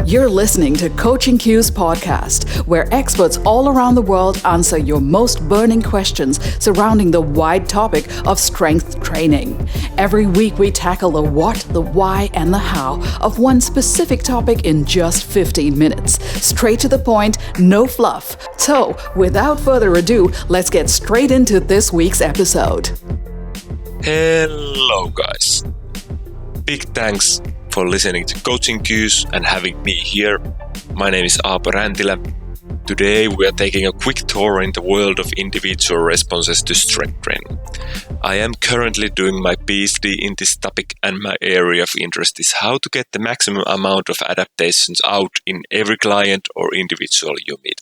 You're listening to CoachingCues podcast, where experts all around the world answer your most burning questions surrounding the wide topic of strength training. Every week we tackle the what, the why, and the how of one specific topic in just 15 minutes. Straight to the point, no fluff. So, without further ado, let's get straight into this week's episode. Hello guys. Big thanks for listening to CoachingCues and having me here. My name is Aapo Räntilä. Today we are taking a quick tour in the world of individual responses to strength training. I am currently doing my Ph.D. in this topic, and my area of interest is how to get the maximum amount of adaptations out in every client or individual you meet.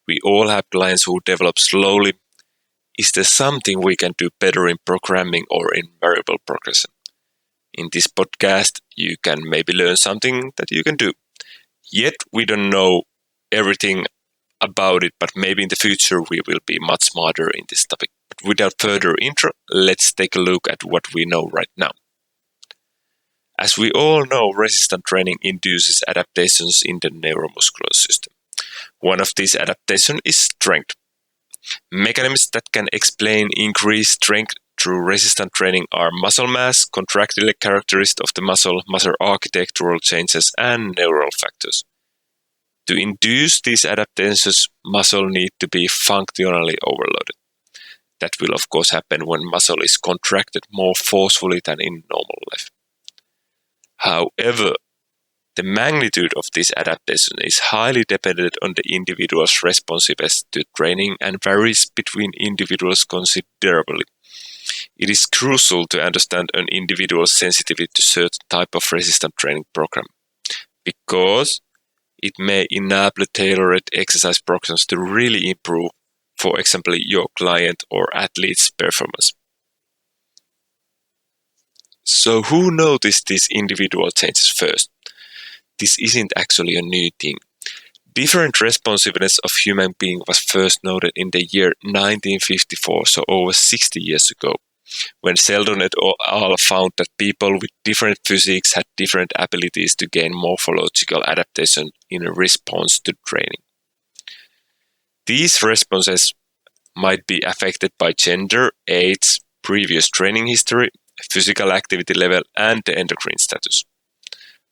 We all have clients who develop slowly. Is there something we can do better in programming or in variable progression? In this podcast, you can maybe learn something that you can do. Yet we don't know everything about it, but maybe in the future we will be much smarter in this topic. But without further intro, let's take a look at what we know right now. As we all know, resistance training induces adaptations in the neuromuscular system. One of these adaptations is strength. Mechanisms that can explain increased strength through resistance training are muscle mass, contractile characteristics of the muscle architectural changes, and neural factors. To induce these adaptations, muscle need to be functionally overloaded. That will of course happen when muscle is contracted more forcefully than in normal life. However, the magnitude of this adaptation is highly dependent on the individual's responsiveness to training and varies between individuals considerably. It is crucial to understand an individual's sensitivity to certain type of resistance training program, because it may enable tailored exercise programs to really improve, for example, your client or athlete's performance. So who noticed these individual changes first? This isn't actually a new thing. Different responsiveness of human being was first noted in the year 1954, so over 60 years ago, when Sheldon et al. Found that people with different physiques had different abilities to gain morphological adaptation in response to training. These responses might be affected by gender, age, previous training history, physical activity level, and the endocrine status.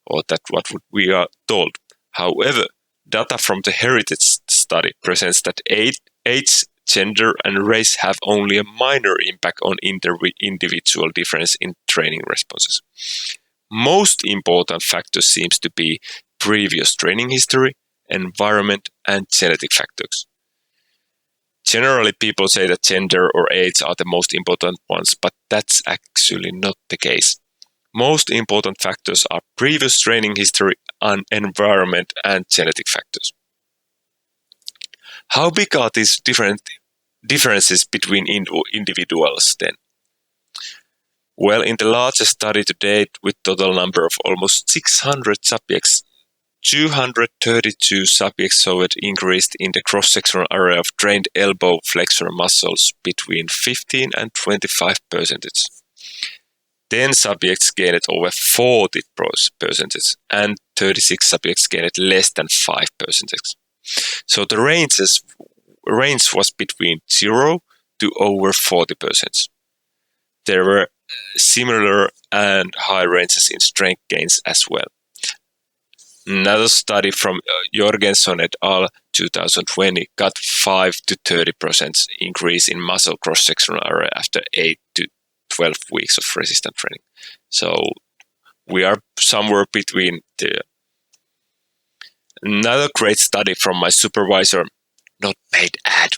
Or that's what we are told. However, data from the Heritage study presents that age, gender, and race have only a minor impact on individual difference in training responses. Most important factor seems to be previous training history, environment, and genetic factors. Generally, people say that gender or age are the most important ones, but that's actually not the case. Most important factors are previous training history, and environment, and genetic factors. How big are these differences between individuals then? Well, in the largest study to date, with total number of almost 600 subjects, 232 subjects showed increased in the cross-sectional area of trained elbow flexor muscles between 15 and 25%. 10 subjects gained over 40%, and 36 subjects gained less than 5%. So the range was between 0 to over 40%. There were similar and high ranges in strength gains as well. Another study from Jorgensen et al. 2020 got 5 to 30% increase in muscle cross-sectional area after 8 to 12 weeks of resistance training. So we are somewhere between there. Another great study from my supervisor, not paid ad,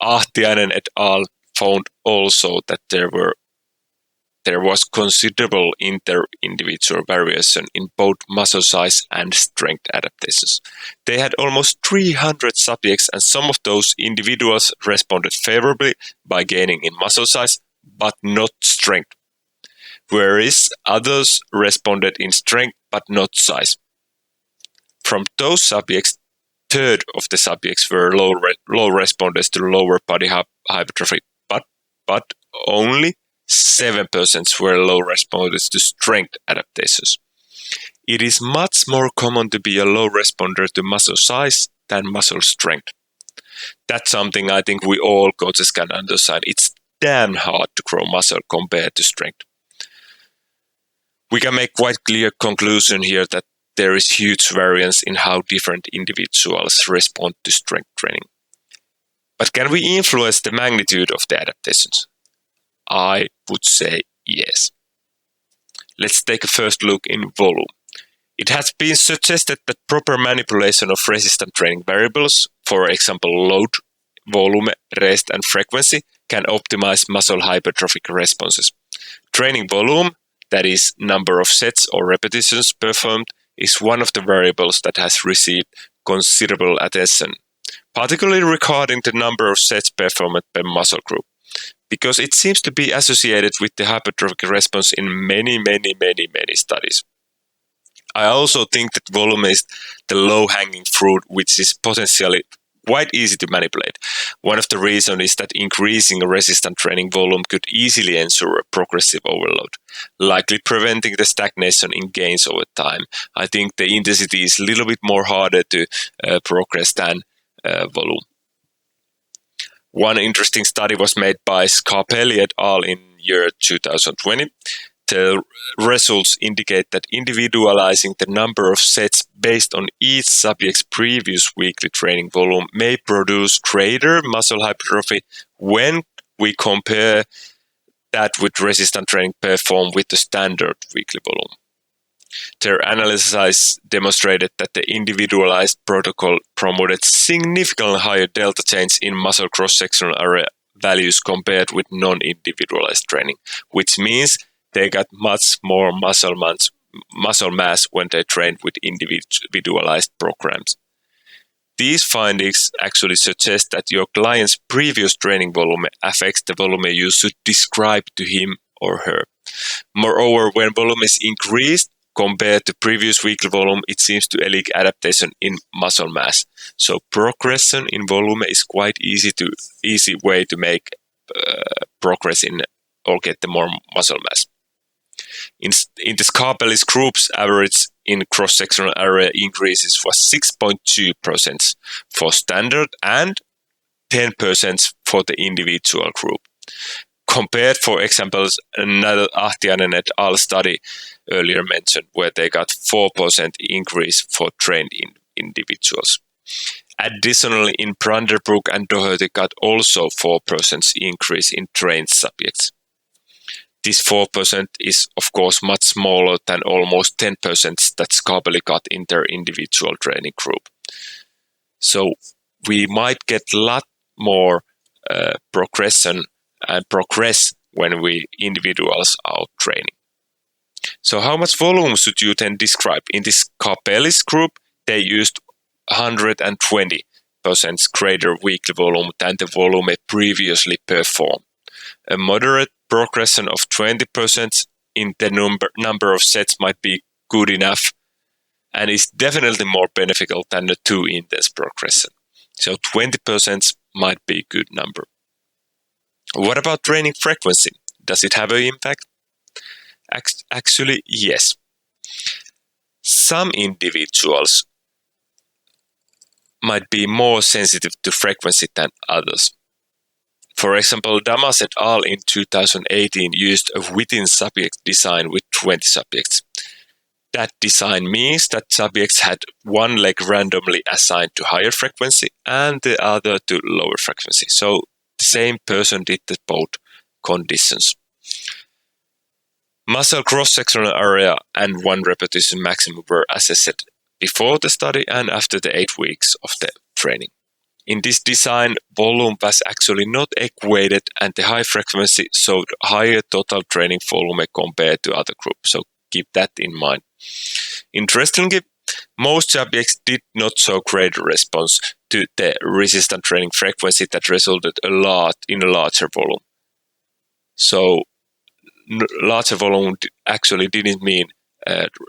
Ahtiainen et al. Found also that there was considerable inter-individual variation in both muscle size and strength adaptations. They had almost 300 subjects, and some of those individuals responded favorably by gaining in muscle size, but not strength, whereas others responded in strength but not size. From those subjects, third of the subjects were low responders to lower body hypertrophy, but only 7% were low responders to strength adaptations. it is much more common to be a low responder to muscle size than muscle strength. That's something I think we all coaches can understand. It's damn hard to grow muscle compared to strength. We can make quite clear conclusion here that there is huge variance in how different individuals respond to strength training. But can we influence the magnitude of the adaptations? I would say yes. Let's take a first look in volume. It has been suggested that proper manipulation of resistance training variables, for example load, volume, rest and frequency, can optimize muscle hypertrophic responses. Training volume, that is number of sets or repetitions performed, is one of the variables that has received considerable attention, particularly regarding the number of sets performed per muscle group, because it seems to be associated with the hypertrophic response in many studies. I also think that volume is the low-hanging fruit, which is potentially quite easy to manipulate. One of the reasons is that increasing resistance training volume could easily ensure a progressive overload, likely preventing the stagnation in gains over time. I think the intensity is a little bit more harder to progress than volume. One interesting study was made by Scarpelli et al. In year 2020. The results indicate that individualizing the number of sets based on each subject's previous weekly training volume may produce greater muscle hypertrophy when we compare that with resistance training performed with the standard weekly volume. Their analysis demonstrated that the individualized protocol promoted significantly higher delta change in muscle cross-sectional area values compared with non-individualized training, which means they got much more muscle mass when they trained with individualized programs. These findings actually suggest that your client's previous training volume affects the volume you should describe to him or her. Moreover, when volume is increased compared to previous weekly volume, it seems to elicit adaptation in muscle mass. So progression in volume is quite easy way to make progress in or get the more muscle mass. In the Scarpelli's group's average in cross-sectional area increases was 6.2% for standard and 10% for the individual group. Compared, for example, another Ahtiainen et al. Study earlier mentioned, where they got 4% increase for trained individuals. Additionally, in Brandenburg and Doherty got also 4% increase in trained subjects. This 4% is, of course, much smaller than almost 10% that Scarpelli got in their individual training group. So we might get a lot more progression and progress when we individuals are training. So how much volume should you then describe? In this Scarpelli's group, they used 120% greater weekly volume than the volume previously performed. A moderate progression of 20% in the number of sets might be good enough and is definitely more beneficial than the too intense progression. So 20% might be a good number. What about training frequency? Does it have an impact? Actually, yes. Some individuals might be more sensitive to frequency than others. For example, Damas et al. In 2018 used a within-subject design with 20 subjects. That design means that subjects had one leg randomly assigned to higher frequency and the other to lower frequency. So the same person did the both conditions. Muscle cross-sectional area and 1 repetition maximum were assessed before the study and after the 8 weeks of the training. In this design, volume was actually not equated and the high frequency showed higher total training volume compared to other groups. So keep that in mind. Interestingly, most subjects did not show greater response to the resistant training frequency that resulted in a larger volume. So larger volume actually didn't mean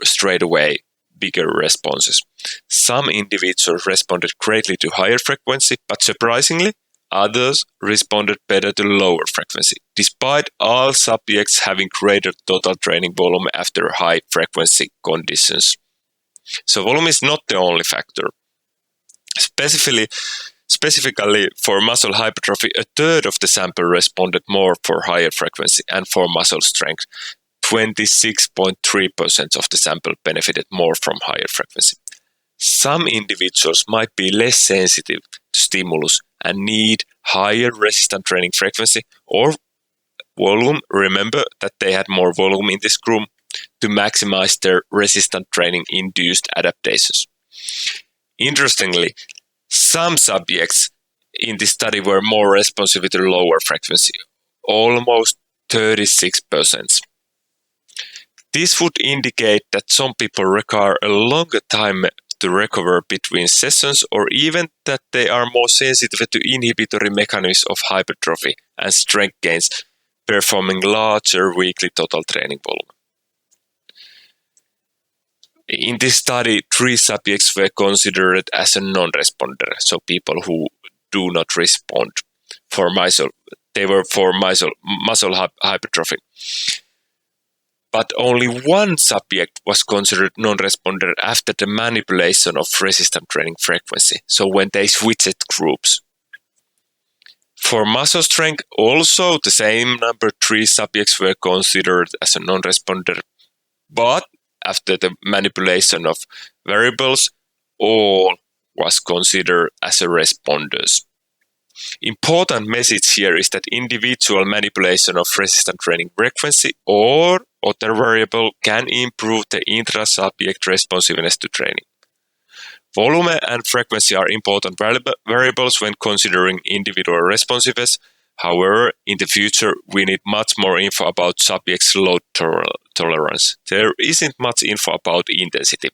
straight away bigger responses. Some individuals responded greatly to higher frequency, but surprisingly, others responded better to lower frequency, despite all subjects having greater total training volume after high frequency conditions. So volume is not the only factor. Specifically for muscle hypertrophy, a third of the sample responded more for higher frequency, and for muscle strength, 26.3% of the sample benefited more from higher frequency. Some individuals might be less sensitive to stimulus and need higher resistance training frequency or volume. Remember that they had more volume in this group to maximize their resistance training induced adaptations. Interestingly, some subjects in this study were more responsive to lower frequency, almost 36%. This would indicate that some people require a longer time to recover between sessions, or even that they are more sensitive to inhibitory mechanisms of hypertrophy and strength gains, performing larger weekly total training volume. In this study, 3 subjects were considered as a non-responder, so people who do not respond for muscle hypertrophy. But only 1 subject was considered non-responder after the manipulation of resistance training frequency, so when they switched groups. For muscle strength, also the same number 3 subjects were considered as a non-responder, but after the manipulation of variables, all was considered as a responders. Important message here is that individual manipulation of resistance training frequency or other variable can improve the intra-subject responsiveness to training. Volume and frequency are important variables when considering individual responsiveness. However, in the future, we need much more info about subjects' load tolerance. There isn't much info about intensity.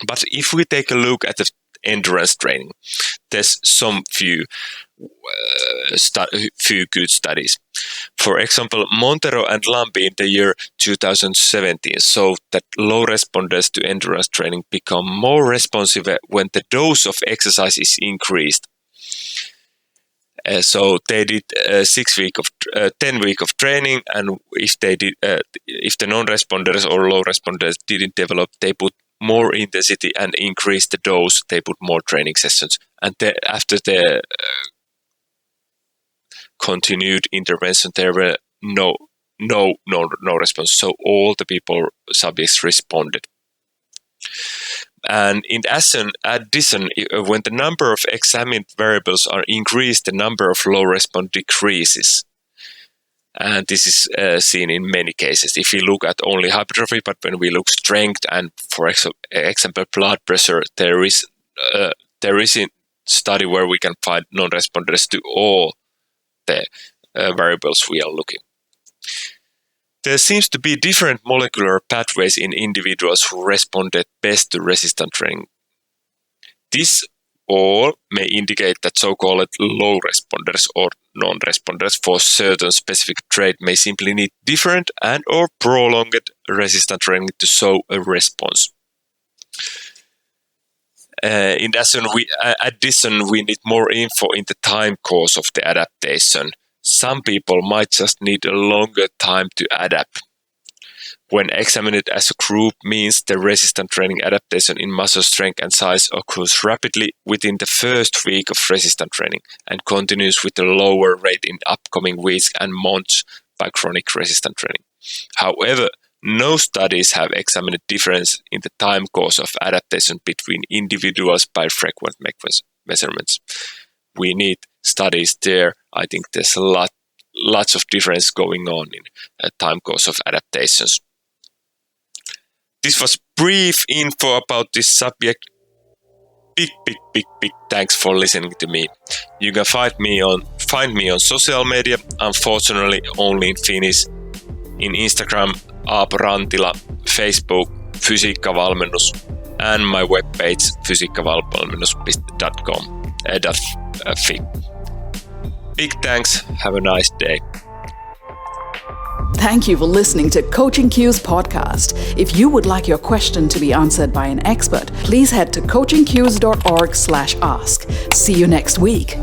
But if we take a look at the endurance training, there's some few good studies. For example, Montero and Lambi in the year 2017 showed that low responders to endurance training become more responsive when the dose of exercise is increased. So they did 10 weeks of training, and if the non-responders or low responders didn't develop, they put more intensity and increased the dose. They put more training sessions, and after the continued intervention, there were no response. So all the subjects responded. And in addition, when the number of examined variables are increased, the number of low response decreases. And this is seen in many cases. If we look at only hypertrophy, but when we look strength and, for example, blood pressure, there is a study where we can find non-responders to all the variables we are looking. There seems to be different molecular pathways in individuals who responded best to resistance training. This all may indicate that so-called low responders or non-responders for certain specific trait may simply need different and or prolonged resistance training to show a response. In addition, we need more info in the time course of the adaptation. Some people might just need a longer time to adapt. When examined as a group means the resistance training adaptation in muscle strength and size occurs rapidly within the first week of resistance training and continues with a lower rate in upcoming weeks and months by chronic resistance training. However, no studies have examined difference in the time course of adaptation between individuals by frequent measurements. We need studies there. I think there's lots of difference going on in time course of adaptations. This was brief info about this subject. Big thanks for listening to me. You can find me on social media, unfortunately only in Finnish. In Instagram, Aapo Räntilä, Facebook, Fysiikkavalmennus, and my webpage, fysiikkavalmennus.fi. Big thanks. Have a nice day. Thank you for listening to CoachingCues podcast. If you would like your question to be answered by an expert, please head to coachingcues.org/ask. See you next week.